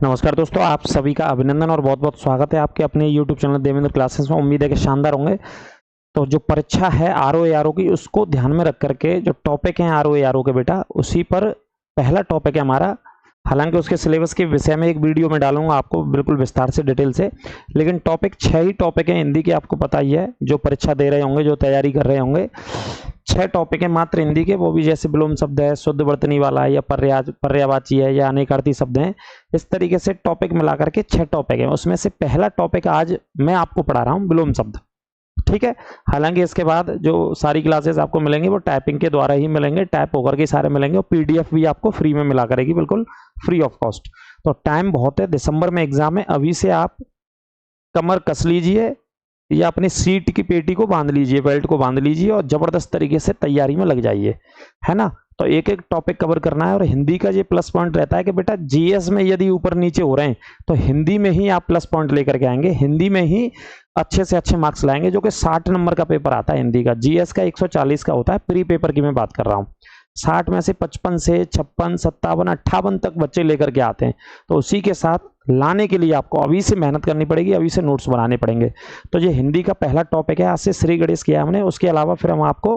नमस्कार दोस्तों, आप सभी का अभिनंदन और बहुत-बहुत स्वागत है आपके अपने YouTube चैनल देवेंद्र क्लासेस में। उम्मीद है कि शानदार होंगे। तो जो परीक्षा है आरओ की, उसको ध्यान में रख करके जो टॉपिक हैं आरओ के बेटा, उसी पर पहला टॉपिक है हमारा। हालांकि उसके सिलेबस के विषय में एक वीडियो में डालूंगा आपको बिल्कुल विस्तार से, डिटेल से, लेकिन टॉपिक 6 ही टॉपिक हैं हिंदी के, आपको पता ही है। जो परीक्षा दे रहे होंगे, जो तैयारी कर रहे होंगे, 6 टॉपिक है मात्र हिंदी के। वो भी जैसे विलोम शब्द है, शुद्ध वर्तनी वाला है, या पर्यायवाची है, या अनेकार्थी शब्द हैं। इस तरीके से टॉपिक मिला करके 6 टॉपिक है। उसमें से पहला टॉपिक आज मैं आपको पढ़ा रहा हूँ, विलोम शब्द। ठीक है। हालांकि इसके बाद जो सारी क्लासेस आपको मिलेंगी वो टाइपिंग के द्वारा ही मिलेंगे, टाइप होकर के सारे मिलेंगे, और पीडीएफ भी आपको फ्री में मिला करेगी, बिल्कुल फ्री ऑफ कॉस्ट। तो टाइम बहुत है, दिसंबर में एग्जाम है। अभी से आप कमर कस लीजिए या अपनी सीट की पेटी को बांध लीजिए, बेल्ट को बांध लीजिए, और जबरदस्त तरीके से तैयारी में लग जाइए, है ना। तो एक एक टॉपिक कवर करना है। और हिंदी का ये प्लस पॉइंट रहता है कि बेटा जीएस में यदि ऊपर नीचे हो रहे हैं तो हिंदी में ही आप प्लस पॉइंट लेकर के आएंगे, हिंदी में ही अच्छे से अच्छे मार्क्स लाएंगे। जो कि 60 नंबर का पेपर आता है हिंदी का, जीएस का 140 का होता है। प्री पेपर की मैं बात कर रहा हूँ। 60 में से 55 से 56, 57, 58 तक बच्चे लेकर के आते हैं। तो उसी के साथ लाने के लिए आपको अभी से मेहनत करनी पड़ेगी, अभी से नोट्स बनाने पड़ेंगे। तो ये हिंदी का पहला टॉपिक है। आज से श्री गणेश किया हमने। उसके अलावा फिर हम आपको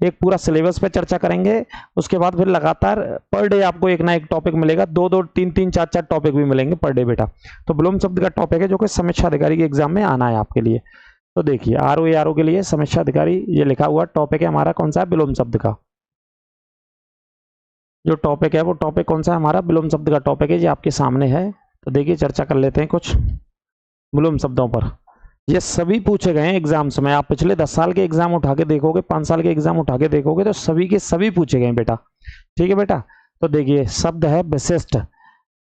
एक पूरा सिलेबस पे चर्चा करेंगे। उसके बाद फिर लगातार पर डे आपको एक ना एक टॉपिक मिलेगा, 2-2, 3-3, 4-4 टॉपिक भी मिलेंगे पर डे बेटा। तो विलोम शब्द का टॉपिक है जो कि समीक्षा अधिकारी के एग्जाम में आना है आपके लिए। तो देखिए आरओ के लिए समीक्षा अधिकारी ये लिखा हुआ टॉपिक है हमारा। कौन सा है? विलोम शब्द का जो टॉपिक है वो टॉपिक कौन सा है हमारा? विलोम शब्द का टॉपिक है, ये आपके सामने है। तो देखिए चर्चा कर लेते हैं कुछ विलोम शब्दों पर। ये सभी पूछे गए हैं एग्जाम्स में। आप पिछले 10 साल के एग्जाम उठा के देखोगे, 5 साल के एग्जाम उठा के देखोगे, तो सभी के सभी पूछे गए हैं बेटा। ठीक है बेटा। तो देखिए शब्द है विशिष्ट।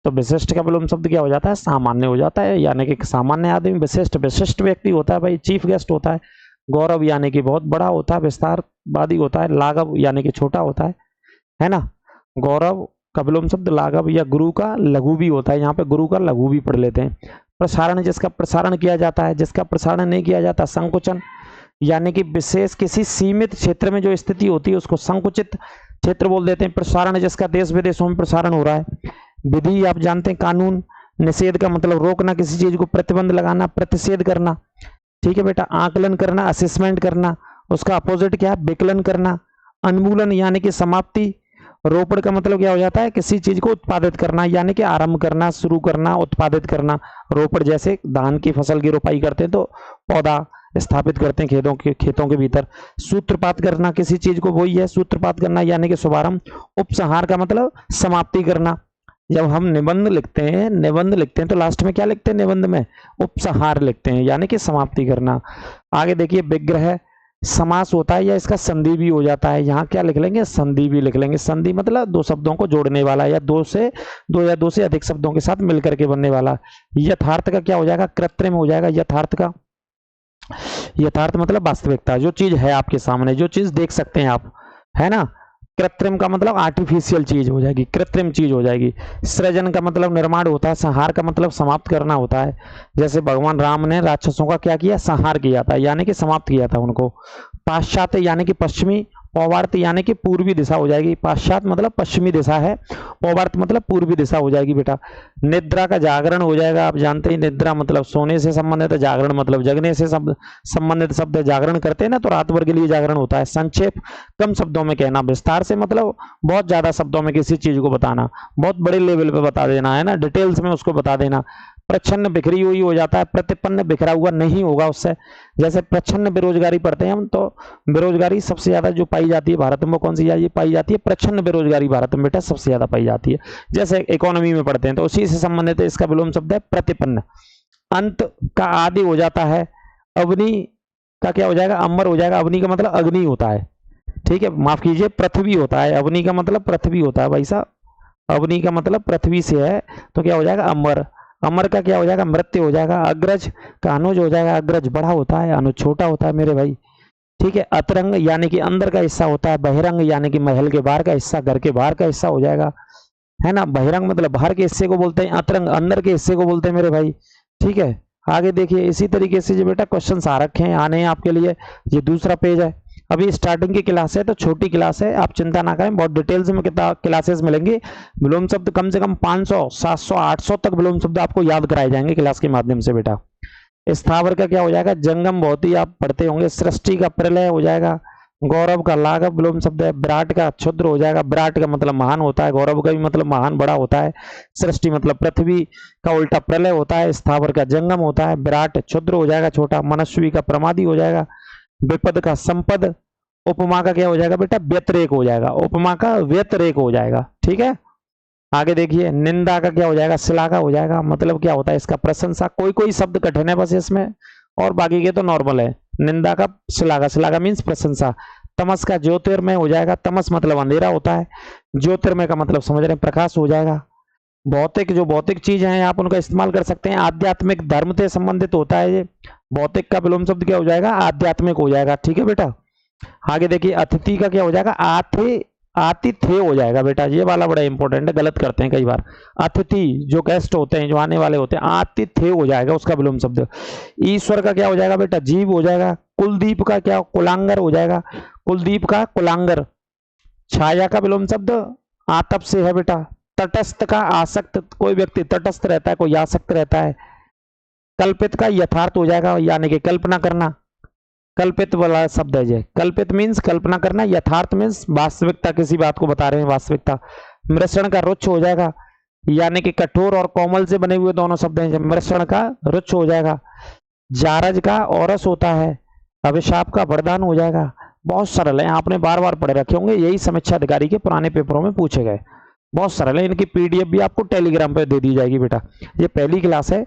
तो विशिष्ट का विलोम शब्द क्या हो जाता है? सामान्य हो जाता है। यानी कि सामान्य आदमी विशिष्ट, विशिष्ट व्यक्ति होता है भाई, चीफ गेस्ट होता है। गौरव यानी कि बहुत बड़ा होता है, विस्तारवादी होता है। लाघव यानी कि छोटा होता है ना। गौरव का विलोम शब्द लाघव, या गुरु का लघु भी होता है। यहाँ पे गुरु का लघु भी पढ़ लेते हैं। प्रसारण, जिसका प्रसारण किया जाता है, जिसका प्रसारण नहीं किया जाता। संकुचन यानी कि विशेष किसी सीमित क्षेत्र में जो स्थिति होती है उसको संकुचित क्षेत्र बोल देते हैं। प्रसारण जिसका देश विदेशों में प्रसारण हो रहा है। विधि आप जानते हैं, कानून। निषेध का मतलब रोकना किसी चीज को, प्रतिबंध लगाना, प्रतिषेध करना। ठीक है बेटा। आकलन करना, असेसमेंट करना। उसका अपोजिट क्या है? विकलन करना। उन्मूलन यानी कि समाप्ति। रोपण का मतलब क्या हो जाता है? किसी चीज को उत्पादित करना, यानी कि आरंभ करना, शुरू करना, उत्पादित करना। रोपण जैसे धान की फसल की रोपाई करते हैं तो पौधा स्थापित करते हैं खेतों के भीतर। सूत्रपात करना किसी चीज को, वही है सूत्रपात करना, यानी कि शुभारंभ। उपसंहार का मतलब समाप्ति करना। जब हम निबंध लिखते हैं तो लास्ट में क्या लिखते हैं? निबंध में उपसंहार लिखते हैं, यानी कि समाप्ति करना। आगे देखिए विग्रह समास होता है, या इसका संधि भी हो जाता है। यहाँ क्या लिख लेंगे? संधि भी लिख लेंगे। संधि मतलब 2 शब्दों को जोड़ने वाला, या 2 या 2 से अधिक शब्दों के साथ मिलकर के बनने वाला। यथार्थ का क्या हो जाएगा? कृत्रिम हो जाएगा। यथार्थ मतलब वास्तविकता, जो चीज है आपके सामने, जो चीज देख सकते हैं आप, है ना। कृत्रिम का मतलब आर्टिफिशियल चीज हो जाएगी, कृत्रिम चीज हो जाएगी। सृजन का मतलब निर्माण होता है। संहार का मतलब समाप्त करना होता है। जैसे भगवान राम ने राक्षसों का क्या किया? संहार किया था, यानी कि समाप्त किया था उनको। पाश्चात्य यानी कि पश्चिमी। पौवार्त यानी कि पूर्वी दिशा हो जाएगी। पाश्चात्य मतलब पश्चिमी दिशा है, पौवार्त मतलब पूर्वी दिशा हो जाएगी बेटा। निद्रा का जागरण हो जाएगा। आप जानते हैं निद्रा मतलब सोने से संबंधित है, जागरण मतलब जगने से संबंधित शब्द है। जागरण करते हैं ना, तो रात भर के लिए जागरण होता है। संक्षेप कम शब्दों में कहना। विस्तार से मतलब बहुत ज्यादा शब्दों में किसी चीज को बताना, बहुत बड़े लेवल पे बता देना, है ना, डिटेल्स में उसको बता देना। प्रच्छन्न बिखरी हुई हो जाता है। प्रतिपन्न बिखरा हुआ नहीं होगा उससे। जैसे प्रच्छन्न बेरोजगारी पढ़ते हैं हम, तो बेरोजगारी सबसे ज्यादा जो पाई जाती है भारत में, वो कौन सी ये पाई जाती है? प्रच्छन्न बेरोजगारी भारत में बेटा सबसे ज्यादा पाई जाती है। जैसे इकोनॉमी में पढ़ते हैं, तो उसी से संबंधित इसका विलोम शब्द है प्रतिपन्न। अंत का आदि हो जाता है। अग्नि का क्या हो जाएगा? अमर हो जाएगा। अग्नि का मतलब अग्नि होता है। ठीक है, माफ कीजिए, पृथ्वी होता है। अग्नि का मतलब पृथ्वी होता है भाई साहब। अग्नि का मतलब पृथ्वी से है, तो क्या हो जाएगा? अमर। अमर का क्या हो जाएगा? मृत्यु हो जाएगा। अग्रज का अनुज हो जाएगा। अग्रज बड़ा होता है, अनुज छोटा होता है मेरे भाई। ठीक है। अतरंग यानी कि अंदर का हिस्सा होता है। बहिरंग यानी कि महल के बाहर का हिस्सा, घर के बाहर का हिस्सा हो जाएगा, है ना। बहिरंग मतलब बाहर के हिस्से को बोलते हैं, अतरंग अंदर के हिस्से को बोलते हैं मेरे भाई। ठीक है। आगे देखिए इसी तरीके से जो बेटा क्वेश्चन आ रखे हैं, आने हैं आपके लिए। ये दूसरा पेज है। अभी स्टार्टिंग की क्लास है तो छोटी क्लास है, आप चिंता ना करें, बहुत डिटेल्स में क्लासेस मिलेंगी। विलोम शब्द कम से कम 500 700 800 तक विलोम शब्द आपको याद कराए जाएंगे क्लास के माध्यम से बेटा। स्थावर का क्या हो जाएगा, जंगम बहुत ही आप पढ़ते होंगे, सृष्टि का प्रलय हो जाएगा, गौरव का लाघव विलोम शब्द है, विराट का क्षुद्र हो जाएगा, विराट का मतलब महान होता है, गौरव का भी मतलब महान बड़ा होता है, सृष्टि मतलब पृथ्वी का उल्टा प्रलय होता है, स्थावर का जंगम होता है, विराट क्षुद्र हो जाएगा छोटा, मनस्वी का प्रमादी हो जाएगा, विपद का संपद, उपमा का क्या हो जाएगा बेटा, व्यतिरेक हो जाएगा, उपमा का व्यतिरेक हो जाएगा, ठीक है। आगे देखिए, निंदा का क्या हो जाएगा, श्लाघा हो जाएगा, मतलब क्या होता है इसका, प्रशंसा। कोई कोई शब्द कठिन है बस इसमें, और बाकी के तो नॉर्मल है। निंदा का श्लाघा, श्लाघा मीन्स प्रशंसा। तमस का ज्योतिर्मय हो जाएगा, तमस मतलब अंधेरा होता है, ज्योतिर्मय का मतलब समझ रहे हैं प्रकाश हो जाएगा। भौतिक, जो भौतिक चीज है आप उनका इस्तेमाल कर सकते हैं, आध्यात्मिक धर्म से संबंधित होता है ये। भौतिक का विलोम शब्द क्या हो जाएगा, आध्यात्मिक हो जाएगा, ठीक है बेटा। आगे देखिए, अतिथि का क्या हो जाएगा, आतिथ्य हो जाएगा बेटा, ये वाला बड़ा इंपॉर्टेंट है, गलत करते हैं कई बार। अतिथि जो गेस्ट होते हैं, जो आने वाले होते हैं, आतिथ्य हो जाएगा उसका विलोम शब्द। ईश्वर का क्या हो जाएगा बेटा, जीव हो जाएगा। कुलदीप का क्या, कुलांगर हो जाएगा, कुलदीप का कुलांगर। छाया का विलोम शब्द आतप से है बेटा। तटस्थ का आसक्त, कोई व्यक्ति तटस्थ रहता है, कोई आसक्त रहता है। कल्पित का यथार्थ हो जाएगा, यानी कि कल्पना करना, कल्पित वाला शब्द है ये। कल्पित मीन्स कल्पना करना, यथार्थ मीन्स वास्तविकता, किसी बात को बता रहे हैं, वास्तविकता। मृषण का रुच्छ हो जाएगा, यानी कि कठोर और कोमल से बने हुए दोनों शब्द हैं, मृषण का रुच्छ हो जाएगा। जारज का औरस होता है, अभिशाप का वरदान हो जाएगा। बहुत सरल है, आपने बार बार पढ़े रखे होंगे, यही समीक्षा अधिकारी के पुराने पेपरों में पूछे गए, बहुत सरल है। इनकी पीडीएफ भी आपको टेलीग्राम पे दे दी जाएगी बेटा। ये पहली क्लास है,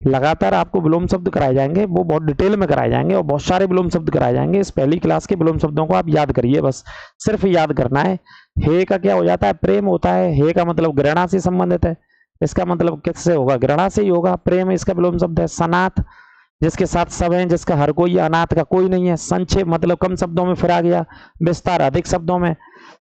लगातार आपको विलोम शब्द कराए जाएंगे, वो बहुत डिटेल में कराए जाएंगे और बहुत सारे विलोम शब्द कराए जाएंगे। इस पहली क्लास के विलोम शब्दों को आप याद करिए, बस सिर्फ याद करना है। हे का क्या हो जाता है, प्रेम होता है। हे का मतलब घृणा से संबंधित है, इसका मतलब किससे होगा, घृणा से ही होगा। प्रेम इसका विलोम शब्द है। सनाथ, जिसके साथ सब है, जिसका हर कोई, अनाथ का कोई नहीं है। संक्षेप मतलब कम शब्दों में फिर आ गया, विस्तार अधिक शब्दों में।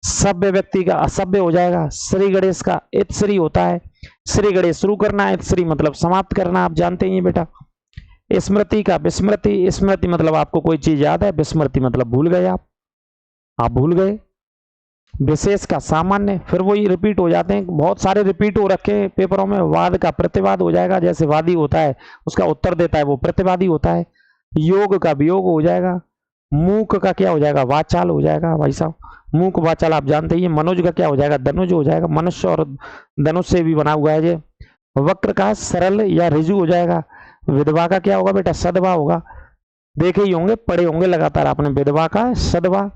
सभ्य व्यक्ति का असभ्य हो जाएगा। श्री गणेश का इत श्री होता है, श्री गणेश शुरू करना, इत श्री मतलब समाप्त करना, आप जानते ही बेटा। स्मृति का विस्मृति, स्मृति मतलब आपको कोई चीज याद है, विस्मृति मतलब भूल गए आप भूल गए। विशेष का सामान्य, फिर वही रिपीट हो जाते हैं, बहुत सारे रिपीट हो रखे हैं पेपरों में। वाद का प्रतिवाद हो जाएगा, जैसे वादी होता है उसका उत्तर देता है वो प्रतिवादी होता है। योग का वियोग हो जाएगा। मूक का क्या हो जाएगा, वाचाल हो जाएगा भाई साहब, मूक वाचाल आप जानते ही। मनोज का क्या हो जाएगा, धनुज हो जाएगा, मनुष्य और धनुष से भी बना हुआ है ये। वक्र का सरल या रिजु हो जाएगा। विधवा का क्या होगा बेटा, सदवा होगा, देखे ही होंगे, पढ़े होंगे लगातार आपने, विधवा का सदवा।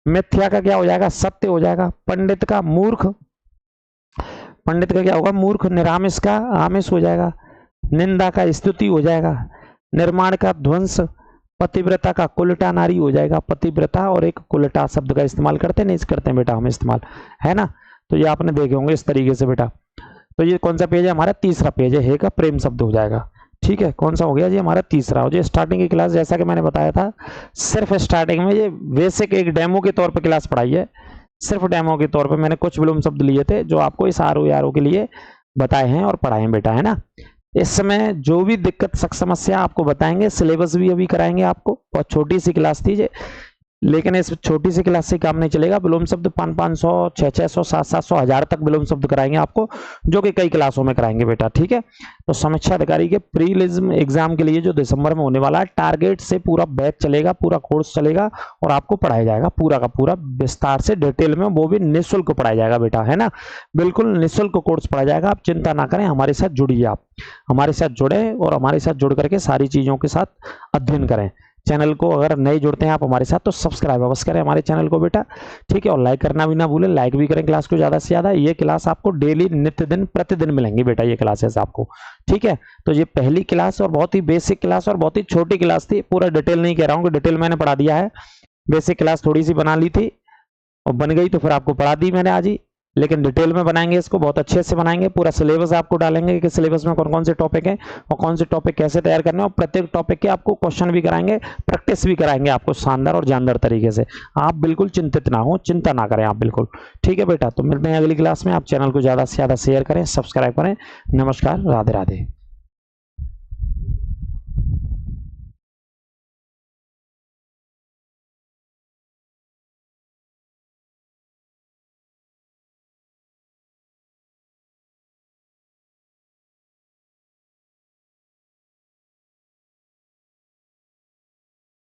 मिथ्या का क्या हो जाएगा, सत्य हो जाएगा। पंडित का मूर्ख, पंडित का क्या होगा, मूर्ख। निरामिष का आमिष हो जाएगा। निंदा का स्तुति हो जाएगा। निर्माण का ध्वंस। पतिव्रता का कुलटा नारी हो जाएगा। पतिव्रता और एक कुलटा शब्द का इस्तेमाल करते नहीं करते हैं बेटा हम इस्तेमाल, है ना। तो ये आपने देखे होंगे इस तरीके से बेटा। तो ये कौन सा पेज है हमारा, तीसरा पेज है। हे का प्रेम शब्द हो जाएगा, ठीक है। कौन सा हो गया जी, हमारा तीसरा। और ये स्टार्टिंग की क्लास, जैसा कि मैंने बताया था, सिर्फ स्टार्टिंग में ये बेसिक एक डेमो के तौर पे क्लास पढ़ाई है, सिर्फ डेमो के तौर पे मैंने कुछ विलोम शब्द लिए थे जो आपको इस आरओ के लिए बताए हैं और पढ़ाए हैं बेटा, है ना। इस समय जो भी दिक्कत समस्या आपको बताएंगे, सिलेबस भी अभी कराएंगे आपको। बहुत छोटी सी क्लास थी, लेकिन इस छोटी सी क्लास से काम नहीं चलेगा। विलोम शब्द 500, 600, 700, 1000 तक विलोम शब्द कराएंगे आपको, जो कि कई क्लासों में कराएंगे बेटा, ठीक है। तो समीक्षा अधिकारी के प्रीलिज्म एग्जाम के लिए जो दिसंबर में होने वाला है, टारगेट से पूरा बैच चलेगा, पूरा कोर्स चलेगा और आपको पढ़ाया जाएगा पूरा का पूरा विस्तार से, डिटेल में, वो भी निःशुल्क पढ़ाया जाएगा बेटा, है ना। बिल्कुल निःशुल्क कोर्स पढ़ाया जाएगा, आप चिंता ना करें, हमारे साथ जुड़िए, आप हमारे साथ जुड़े और हमारे साथ जुड़ करके सारी चीजों के साथ अध्ययन करें। चैनल को अगर नए जुड़ते हैं आप हमारे साथ, तो सब्सक्राइब अवश्य करें हमारे चैनल को बेटा, ठीक है। और लाइक करना भी ना भूलें, लाइक भी करें क्लास को ज़्यादा से ज़्यादा। ये क्लास आपको डेली, नित्य दिन, प्रतिदिन मिलेंगी बेटा ये क्लासेस आपको, ठीक है। तो ये पहली क्लास और बहुत ही बेसिक क्लास और बहुत ही छोटी क्लास थी, पूरा डिटेल नहीं कह रहा हूँ कि डिटेल मैंने पढ़ा दिया है। बेसिक क्लास थोड़ी सी बना ली थी और बन गई तो फिर आपको पढ़ा दी मैंने आज ही, लेकिन डिटेल में बनाएंगे, इसको बहुत अच्छे से बनाएंगे। पूरा सिलेबस आपको डालेंगे कि सिलेबस में कौन कौन से टॉपिक हैं और कौन से टॉपिक कैसे तैयार करने हैं, और प्रत्येक टॉपिक के आपको क्वेश्चन भी कराएंगे, प्रैक्टिस भी कराएंगे आपको शानदार और जानदार तरीके से। आप बिल्कुल चिंतित ना हो, चिंता ना करें आप बिल्कुल, ठीक है बेटा। तो मिलते हैं अगली क्लास में। आप चैनल को ज़्यादा से ज़्यादा शेयर करें, सब्सक्राइब करें। नमस्कार, राधे राधे।